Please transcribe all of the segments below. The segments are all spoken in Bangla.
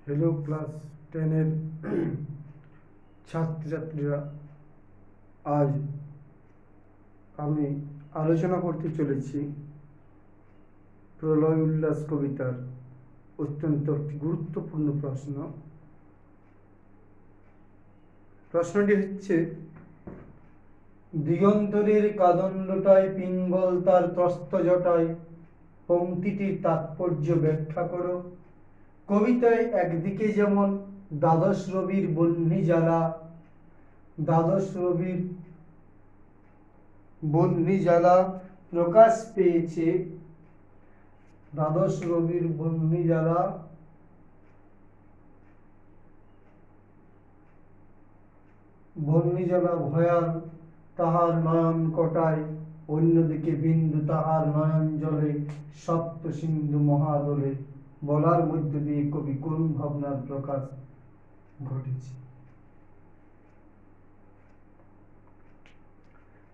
হ্যালো ক্লাস 10-এর ছাত্রছাত্রীরা, আজ আমি আলোচনা করতে চলেছি প্রলয় উল্লাস কবিতার অত্যন্ত একটি গুরুত্বপূর্ণ প্রশ্নটি হচ্ছে, দিগন্তরের কাদণ্ডটায় পিঙ্গল তার ত্রস্ত জটায়, পংক্তিটির তাৎপর্য ব্যাখ্যা করো। কবিতায় একদিকে যেমন দ্বাদশ রবির বহ্নি জ্বালা, দ্বাদশ রবির বহ্নি জ্বালা প্রকাশ পেয়েছে, দ্বাদশ রবির বহ্নি জ্বালা ভয়াল তাহার নয়ন কটায়, অন্যদিকে বিন্দু তাহার নয়ন জলে, সপ্ত সিন্ধু মহাদলে। বলার মধ্য দিয়ে কবি কোন ভাবনার প্রকাশ ঘটেছে?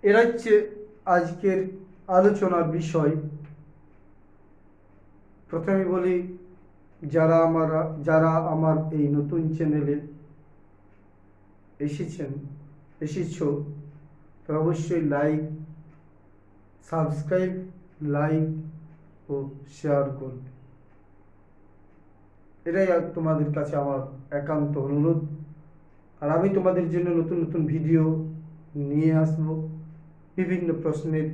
এরা হচ্ছে আজকের আলোচনার বিষয়। প্রথমে বলি, যারা আমার এই নতুন চ্যানেলে এসেছো, তো অবশ্যই সাবস্ক্রাইব, লাইক ও শেয়ার করবে। এটাই তোমাদের কাছে আমার একান্ত অনুরোধ। আর আমি তোমাদের জন্য নতুন নতুন ভিডিও নিয়ে আসব, বিভিন্ন প্রশ্নের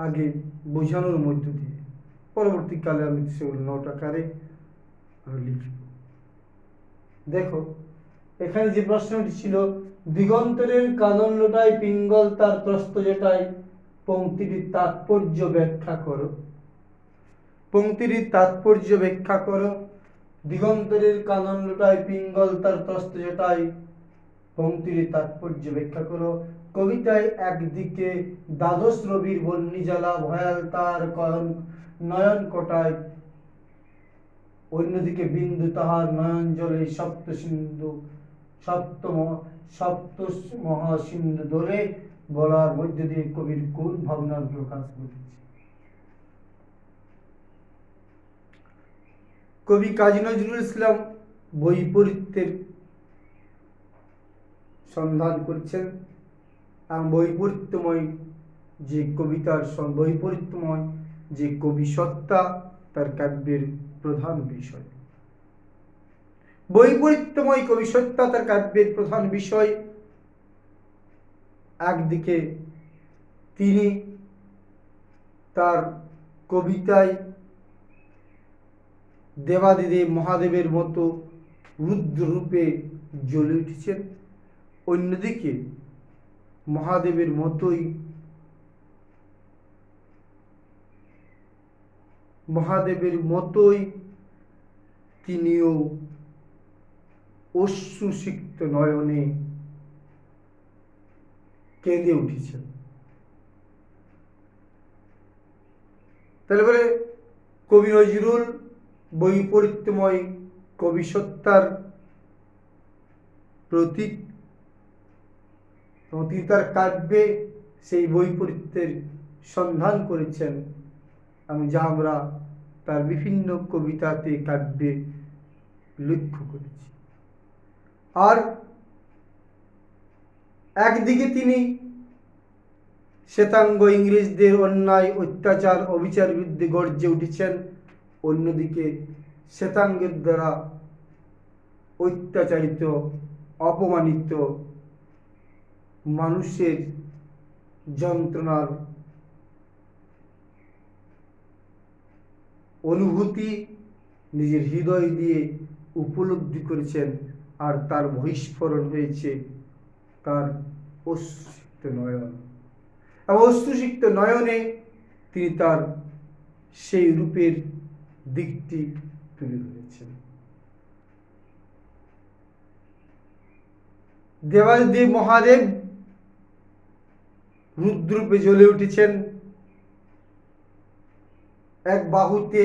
আগে বোঝানোর মধ্য দিয়ে। পরবর্তীকালে আমি সেগুলো নোট আকারে লিখব। দেখো, এখানে যে প্রশ্নটি ছিল, দিগন্তরের কাদণ্ডটায় পিঙ্গল তার ত্রস্ত জটায়, পংক্তিটির তাৎপর্য ব্যাখ্যা করো। পংক্তিটির তাৎপর্য ব্যাখ্যা করো। দিগন্তরের কাদণ্ডটায় পিঙ্গল তার ত্রস্ত জটায়, পংক্তিটির তাৎপর্য ব্যাখ্যা করো। কবিতায় একদিকে দ্বাদশ রবির বহ্নি জ্বালা ভয়াল তার নয়ন কটায়, অন্যদিকে বিন্দু তাহার নয়ন জলে, সপ্ত মহাসিন্ধু দোলে। বলার মধ্যে দিয়ে কবির কোন ভাবনার প্রকাশ ঘটেছে? কবি কাজী নজরুল ইসলাম বৈপরীত্যের সন্ধান করছেন, এবং বৈপরীত্যময় যে কবি সত্তা তার কাব্যের প্রধান বিষয়। বৈপরীত্যময় কবি সত্তা তার কাব্যের প্রধান বিষয়। একদিকে তিনি তার কবিতায় দেবাদিদেব মহাদেবের মতো রুদ্ররূপে জ্বলে উঠেছেন, অন্যদিকে মহাদেবের মতোই তিনিও অশ্রুসিক্ত নয়নে কেঁদে উঠেছেন। তাহলে বলে, কবি নজরুল বৈপরীত্যময় কবি সত্তার প্রতীক, তিনি তার কাব্যে সেই বৈপরীত্যের সন্ধান করেছেন, এবং যা আমরা তার বিভিন্ন কবিতাতে কাব্যে লক্ষ্য করেছি। আর একদিকে তিনি শ্বেতাঙ্গ ইংরেজদের অন্যায় অত্যাচার অবিচার বিরুদ্ধে গর্জে উঠেছেন, অন্যদিকে শ্বেতাঙ্গের দ্বারা অত্যাচারিত অপমানিত মানুষের যন্ত্রণার অনুভূতি নিজের হৃদয় দিয়ে উপলব্ধি করেছেন, আর তার বহিস্ফোরণ হয়েছে তার অশ্রুসিক্ত নয়ন। এবং অশ্রুসিক্ত নয়নে তিনি তার সেই রূপের দিকটি তুলে ধরেছেন। দেবাদিদেব মহাদেব রুদ্ররূপে জ্বলে উঠেছেন, এক বাহুতে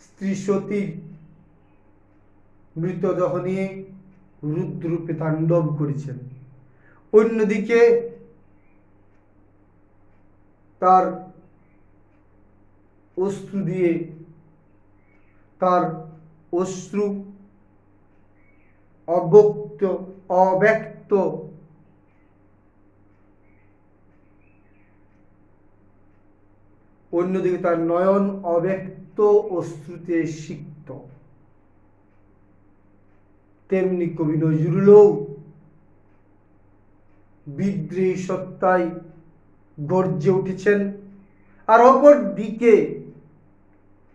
স্ত্রী সতীর মৃতদেহ নিয়ে রুদ্ররূপে তাণ্ডব করেছেন, অন্যদিকে তার অশ্রু দিয়ে তার অশ্রু অব্যক্ত অব্যক্ত অন্যদিকে তার নয়ন অব্যক্ত অশ্রুতে সিক্ত। তেমনি কবি নজরুলও বিদ্রোহী সত্তায় গর্জে উঠেছেন, আর অপর দিকে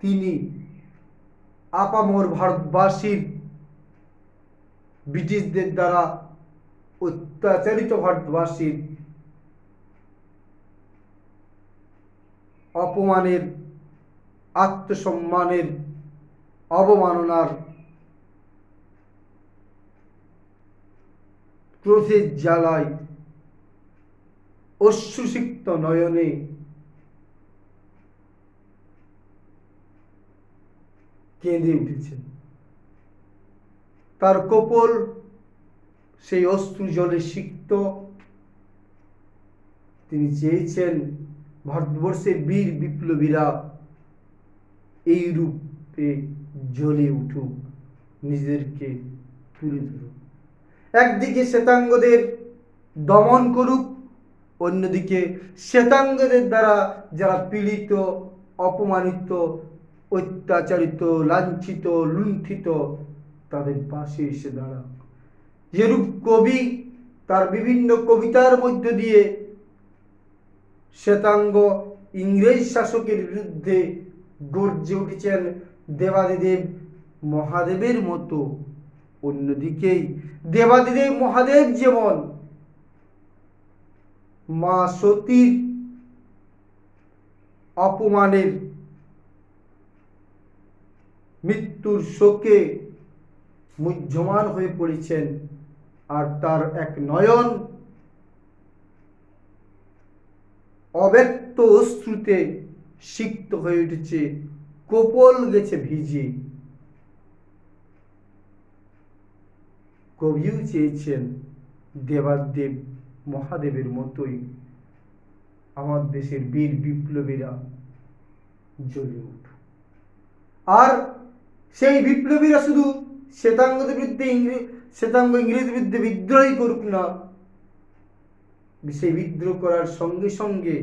তিনি আপামর ভারতবাসীর ব্রিটিশদের দ্বারা অত্যাচারিত ভারতবাসীর অপমানের, আত্মসম্মানের, অবমাননার, ক্রোধের জ্বালায় অশ্রুসিক্ত নয়নে কেঁদে উঠেছেন। তার কপোল সেই অশ্রু জলে সিক্ত। তিনি চেয়েছেন ভারতবর্ষের বীর বিপ্লবীরা এই রূপে জ্বলে উঠুক, নিজেদেরকে তুলে ধরুক। একদিকে শ্বেতাঙ্গদের দমন করুক, অন্যদিকে শ্বেতাঙ্গদের দ্বারা যারা পীড়িত, অপমানিত, অত্যাচারিত, লাঞ্ছিত, লুণ্ঠিত, তাদের পাশে এসে দাঁড়াক। যেরূপ কবি তার বিভিন্ন কবিতার মধ্য দিয়ে শ্বেতাঙ্গ ইংরেজ শাসকের বিরুদ্ধে গর্জে উঠেছেন দেবাদিদেব মহাদেবের মতো, অন্যদিকেই দেবাদিদেব মহাদেব যেমন মা সতীর অপমানের, মৃত্যুর শোকে মুহ্যমান হয়ে পড়েছেন, আর তার এক নয়ন অব্যক্ত অশ্রুতে সিক্ত হয়ে উঠেছে, কপোল গেছে ভিজে। কবিও চেয়েছেন দেবাদেব মহাদেবের মতোই আমার দেশের বীর বিপ্লবীরা জ্বলে উঠুক, আর সেই বিপ্লবীরা শুধু শ্বেতাঙ্গদের বিরুদ্ধে শ্বেতাঙ্গ ইংরেজ বিরুদ্ধে বিদ্রোহী করুক না, সেই বিদ্রোহ করার সঙ্গে সঙ্গে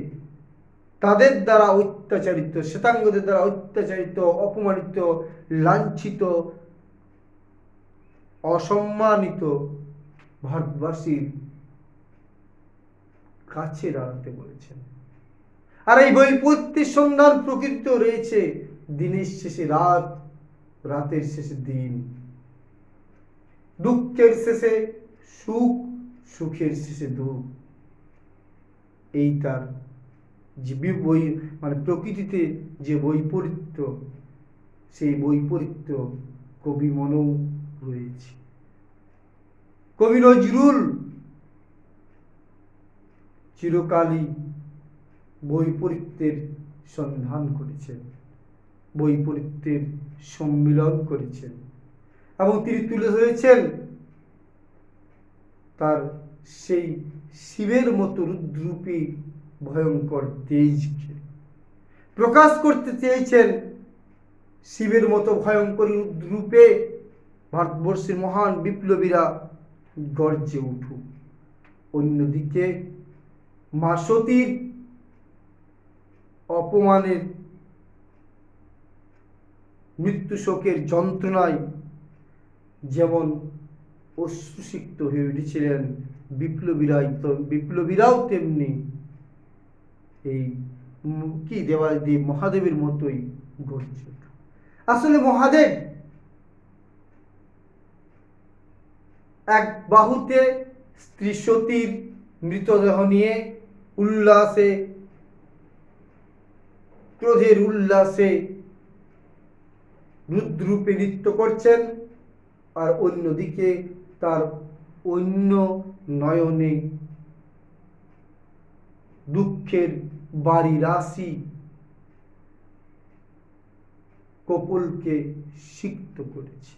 তাদের দ্বারা অত্যাচারিত, শ্বেতাঙ্গদের দ্বারা অত্যাচারিত, অপমানিত, লাঞ্ছিত, অসম্মানিত ভারতবাসীর কাছে দাঁড়াতে বলেছেন। আর এই বৈপত্যের সন্ধান প্রকৃত রয়েছে দিনের শেষে রাত, রাতের শেষে দিন, দুঃখের শেষে সুখ, সুখের শেষে দুঃখ। এই তার যে প্রকৃতিতে যে বৈপরীত্য, সেই বৈপরীত্য কবি মনেও রয়েছে। কবি নজরুল চিরকালই বৈপরীত্যের সন্ধান করেছেন, বৈপরীত্যের সম্মিলন করেছেন, এবং তিনি তুলে ধরেছেন তার সেই শিবের মতো রুদ্ররূপী ভয়ঙ্কর তেজকে। প্রকাশ করতে চেয়েছেন শিবের মতো ভয়ঙ্কর রূপে ভারতবর্ষের মহান বিপ্লবীরা গর্জে উঠুক। অন্যদিকে মা সতীর অপমানের, মৃত্যু শোকের যন্ত্রণায় যেমন অশ্রুসিক্ত হয়ে উঠেছিলেন বিপ্লবীরাও তেমনি এই দেবাদেব মহাদেবের মতোই গর্জে উঠুক। আসলে মহাদেব এক বাহুতে স্ত্রী সতীর মৃতদেহ নিয়ে উল্লাসে, ক্রোধের উল্লাসে রুদ্ররূপে নৃত্য করছেন, আর অন্যদিকে তার অন্য নয়নে দুঃখের বাড়ি রাশি কপোলকে সিক্ত করেছে।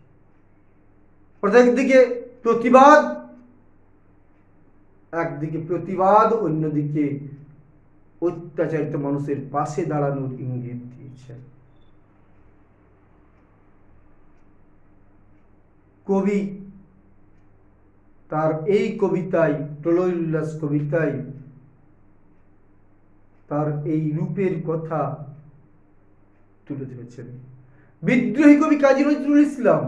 একদিকে প্রতিবাদ, অন্যদিকে অত্যাচারিত মানুষের পাশে দাঁড়ানোর ইঙ্গিত দিয়েছেন। কবি তার এই কবিতায়, প্রলয় উল্লাস কবিতায়, তার এই রূপের কথা তুলে ধরেছেন। বিদ্রোহী কবি কাজী নজরুল ইসলাম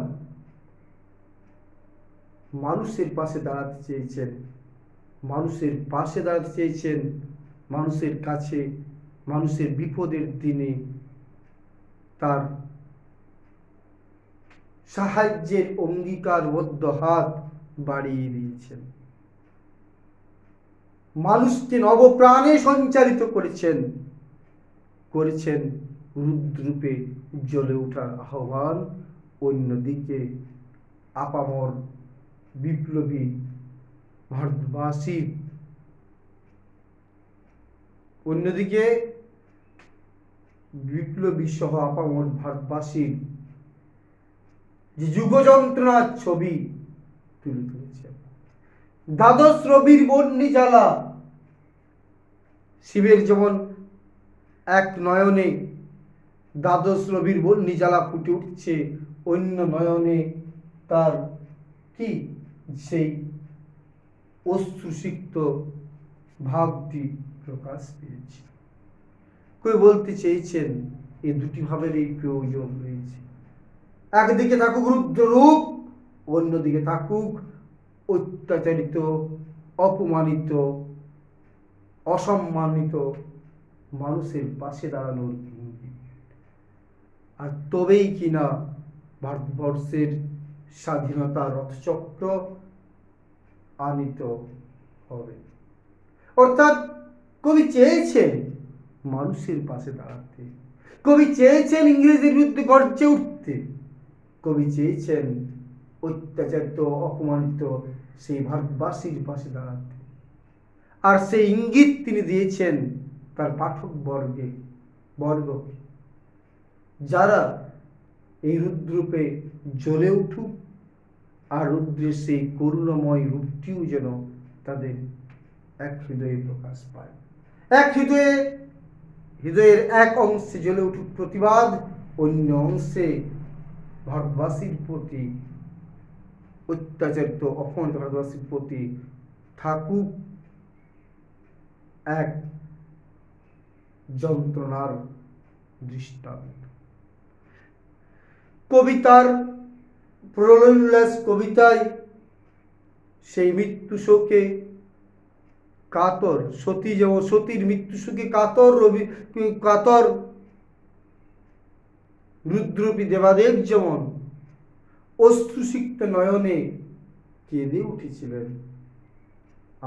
মানুষের পাশে দাঁড়াতে চেয়েছেন, মানুষের পাশে দাঁড়াতে চেয়েছেন, মানুষের কাছে, মানুষের বিপদের দিনে তার সাহায্যের অঙ্গীকারবদ্ধ হাত বাড়িয়ে দিয়েছেন। মানুষকে নবপ্রাণে সঞ্চারিত করেছেন, করেছেন রুদ্ররূপে জ্বলে ওঠার আহ্বান। অন্যদিকে আপামর বিপ্লবী ভারতবাসীর, অন্যদিকে বিপ্লবী সহ আপামর ভারতবাসীর যে যুগ যন্ত্রণার ছবি তুলে ধরেছেন। দ্বাদশ রবির বন্যি জ্বালা, শিবের যেমন এক নয়নে দ্বাদশ রবির বন্যি জ্বালা ফুটে উঠছে, অন্য নয়নে তার কি সেই অশ্রুসিক্ত ভাবটি প্রকাশ পেয়েছে। কেউ বলতে চেয়েছেন এই দুটি ভাবের এই প্রয়োজন রয়েছে। একদিকে থাকুক রুদ্ররূপ, অন্যদিকে থাকুক অত্যাচারিত, অপমানিত, অসম্মানিত মানুষের পাশে দাঁড়ানোর ইঙ্গিত। আর তবেই কিনা ভারতবর্ষের স্বাধীনতা রথচক্র আনিত হবে। অর্থাৎ কবি চেয়েছেন মানুষের পাশে দাঁড়াতে, কবি চেয়েছেন ইংরেজের বিরুদ্ধে গর্জে উঠতে, কবি চেয়েছেন অত্যাচারিত, অপমানিত সেই ভারতবাসীর পাশে দাঁড়াতে। আর সেই ইঙ্গিত তিনি দিয়েছেন তার পাঠক বর্গকে, যারা এই রুদ্ররূপে জ্বলে উঠুক, আর রুদ্রের সেই করুণাময় রূপটিও যেন তাদের এক হৃদয়ে প্রকাশ পায়। এক হৃদয়ের এক অংশে জ্বলে উঠুক প্রতিবাদ, অন্য অংশে ভারতবাসীর প্রতি, অত্যাচারিত অপমানিত ভারতবাসীর প্রতি থাকুক এক যন্ত্রণার দৃষ্টান্ত। কবিতার প্রলয় উল্লাস কবিতায় সেই মৃত্যু শোকে কাতর সতী, যেমন সতীর মৃত্যু শোকে কাতর রুদ্ররূপী দেবাদেব যেমন অশ্রুসিক্ত নয়নে কেঁদে উঠেছিলেন,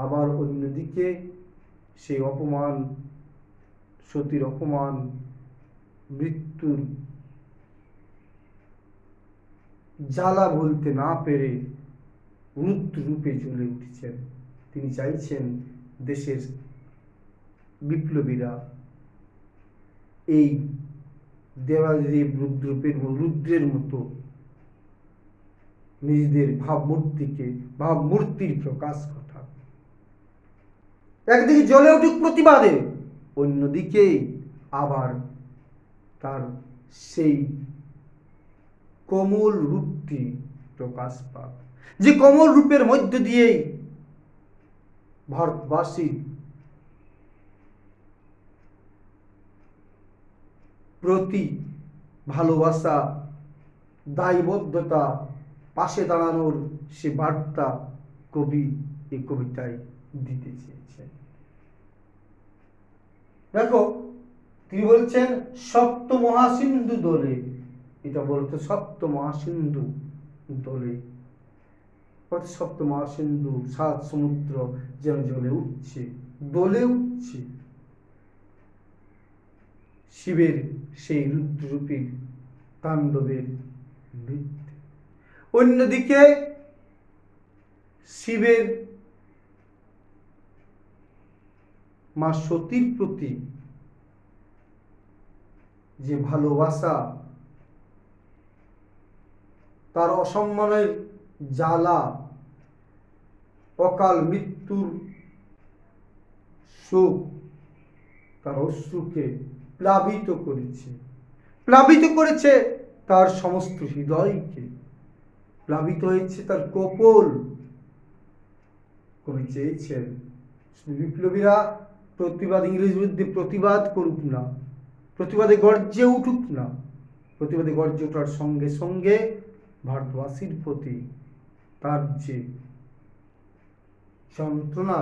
আবার অন্যদিকে সেই অপমান, সতীর অপমান, মৃত্যুর জ্বালা বলতে না পেরে রুদ্ররূপে জ্বলে উঠেছেন। তিনি চাইছেন দেশের বিপ্লবীরা এই দেবাদেব রুদ্রের মতো নিজেদের ভাবমূর্তির প্রকাশ ঘটান। একদিকে জ্বলে উঠুক প্রতিবাদে, অন্যদিকে আবার তার সেই কোমল রূপটি প্রকাশ পাক, যে কোমল রূপের মধ্য দিয়েই ভারতবাসীর প্রতি ভালোবাসা, দায়বদ্ধতা, পাশে দাঁড়ানোর সে বার্তা কবি এই কবিতায় দিতে চেয়েছেন। দেখো, তিনি বলছেন সপ্ত মহাসিন্ধু দোলে, এটা বলতো সপ্ত মহাসিন্ধু দোলে, সপ্ত মহাসিন্ধু, 7 সমুদ্র যেন জ্বলে উঠছে, দোলে উঠছে শিবের সেই রুদ্ররূপীর তাণ্ডবের নৃত্যে। অন্যদিকে শিবের মা সতীর প্রতি যে ভালোবাসা, তার অসম্মানের জ্বালা, অকাল মৃত্যুর শোক তার অশ্রুকে প্লাবিত করেছে তার সমস্ত হৃদয়কে প্লাবিত হয়েছে তার কপোল। কবি চেয়েছেন বিপ্লবীরা প্রতিবাদ, ইংরেজ বিরুদ্ধে প্রতিবাদ করুক না, প্রতিবাদে গর্জে উঠুক না, প্রতিবাদে গর্জে ওঠার সঙ্গে সঙ্গে ভারতবাসীর প্রতি তার যে যন্ত্রণা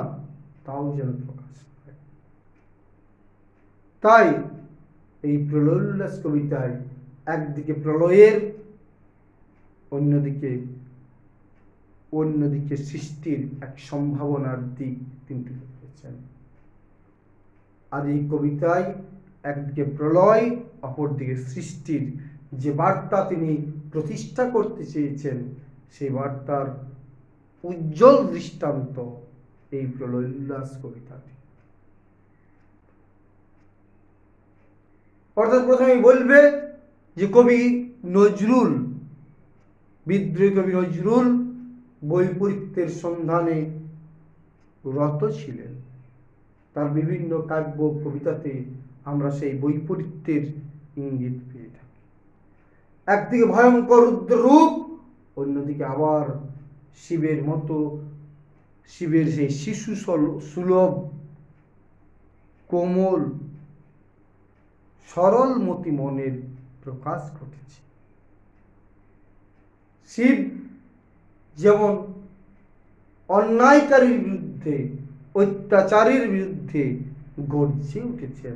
তাও যেন প্রকাশ পায়। তাই এই প্রলয় উল্লাস কবিতায় একদিকে প্রলয়ের, অন্যদিকে সৃষ্টির এক সম্ভাবনার দিক তিনি তুলে ধরেছেন। আর এই কবিতায় একদিকে প্রলয়, অপরদিকে সৃষ্টির যে বার্তা তিনি প্রতিষ্ঠা করতে চেয়েছেন, সেই বার্তার উজ্জ্বল দৃষ্টান্ত এই প্রলয় উল্লাস কবিতাটি। অর্থাৎ প্রথমেই বলবে যে কবি নজরুল, বিদ্রোহী কবি নজরুল বৈপরীত্যের সন্ধানে রত ছিলেন। তার বিভিন্ন কাব্য কবিতাতে আমরা সেই বৈপরীত্যের ইঙ্গিত পেয়ে থাকি। একদিকে ভয়ঙ্কর রূপ, অন্যদিকে আবার শিবের মতো, শিবের সেই শিশু সুলভ কোমল সরলমতি মনের প্রকাশ ঘটেছে। শিব যেমন অন্যায়কারীর বিরুদ্ধে, অত্যাচারীর বিরুদ্ধে গর্জে উঠেছেন,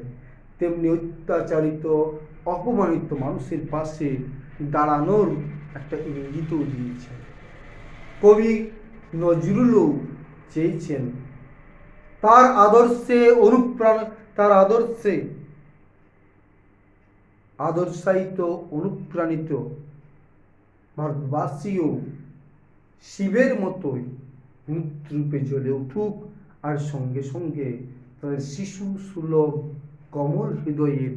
তেমনি অত্যাচারিত অপমানিত মানুষের পাশে দাঁড়ানোর একটা ইঙ্গিতও দিয়েছেন। কবি নজরুলও চেয়েছেন তার আদর্শায়িত অনুপ্রাণিত ভারতবাসীও শিবের মতোই রূপে জ্বলে উঠুক, আর সঙ্গে সঙ্গে তাদের শিশু সুলভ কমল হৃদয়ের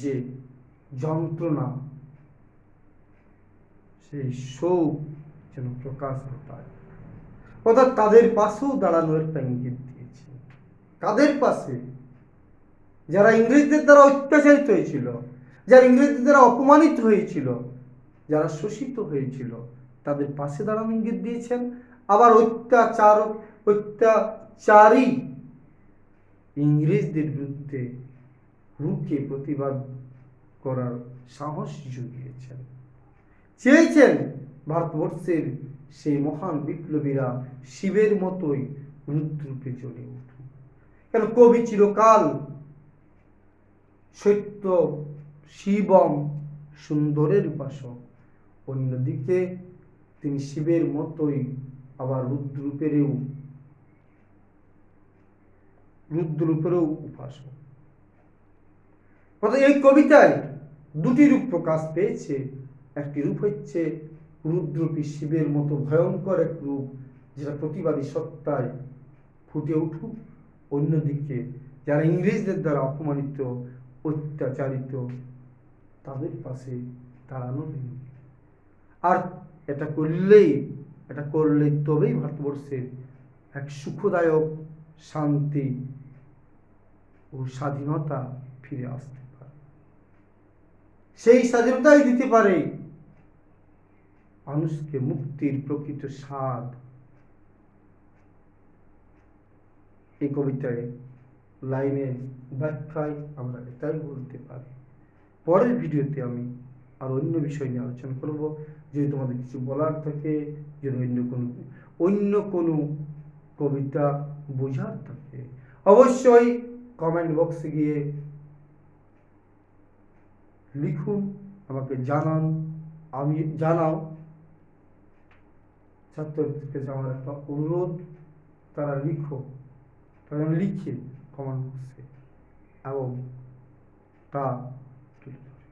যে যন্ত্রণা, সেই শোক যেন প্রকাশ ঘটায়। অর্থাৎ তাদের পাশেও দাঁড়ানোর একটা ইঙ্গিত দিয়েছে। কাদের পাশে? যারা ইংরেজদের দ্বারা অত্যাচারিত হয়েছিল, যারা ইংরেজদের দ্বারা অপমানিত হয়েছিল, যারা শোষিত হয়েছিল, তাদের পাশে দাঁড়ানো ইঙ্গিত দিয়েছেন। আবার অত্যাচারী ইংরেজদের বিরুদ্ধে রুখে প্রতিবাদ করার সাহস জুগিয়েছেন। চেয়েছেন ভারতবর্ষের সেই মহান বিপ্লবীরা শিবের মতোই রুদ্ররূপে জ্বলে উঠুন। কেন কবি চিরকাল সত্য শিবম সুন্দরের উপাসক, অন্যদিকে তিনি শিবের মতোই আবার রুদ্ররূপেরও উপাসক। এই কবিতায় দুটি রূপ প্রকাশ পেয়েছে। একটি রূপ হচ্ছে রুদ্ররূপী শিবের মতো ভয়ঙ্কর এক রূপ, যেটা প্রতিবাদী সত্তায় ফুটে উঠুক। অন্যদিকে যারা ইংরেজদের দ্বারা অপমানিত, অত্যাচারিত, তাদের পাশে দাঁড়ানোর ইঙ্গিত। আর এটা করলে তবেই ভারতবর্ষের এক সুখদায়ক শান্তি ও স্বাধীনতা ফিরে আসতে পারে। সেই স্বাধীনতাই দিতে পারে মানুষকে মুক্তির প্রকৃত স্বাদ। এই কবিতায় লাইনের ব্যাখ্যায় আমরা এটাই বলতে পারি। পরের ভিডিওতে আমি আর অন্য বিষয় নিয়ে আলোচনা করব। যদি তোমাদের কিছু বলার থাকে, যদি অন্য কোনো কবিতা বোঝার থাকে, অবশ্যই কমেন্ট বক্সে গিয়ে লিখুন, আমাকে জানাও। ছাত্রদের কাছে আমার একটা অনুরোধ, তারা লিখে কমেন্ট বক্সে এবং তা তুলে ধরে।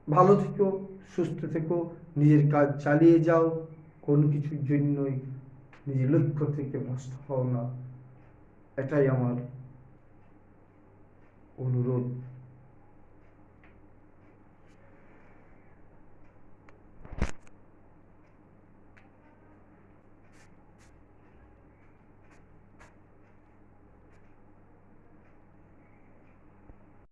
ভালো থেকো, সুস্থ থেকো, নিজের কাজ চালিয়ে যাও, কোনো কিছুর জন্যই নিজের লক্ষ্য থেকে ভ্রষ্ট হও না, এটাই আমার অনুরোধ।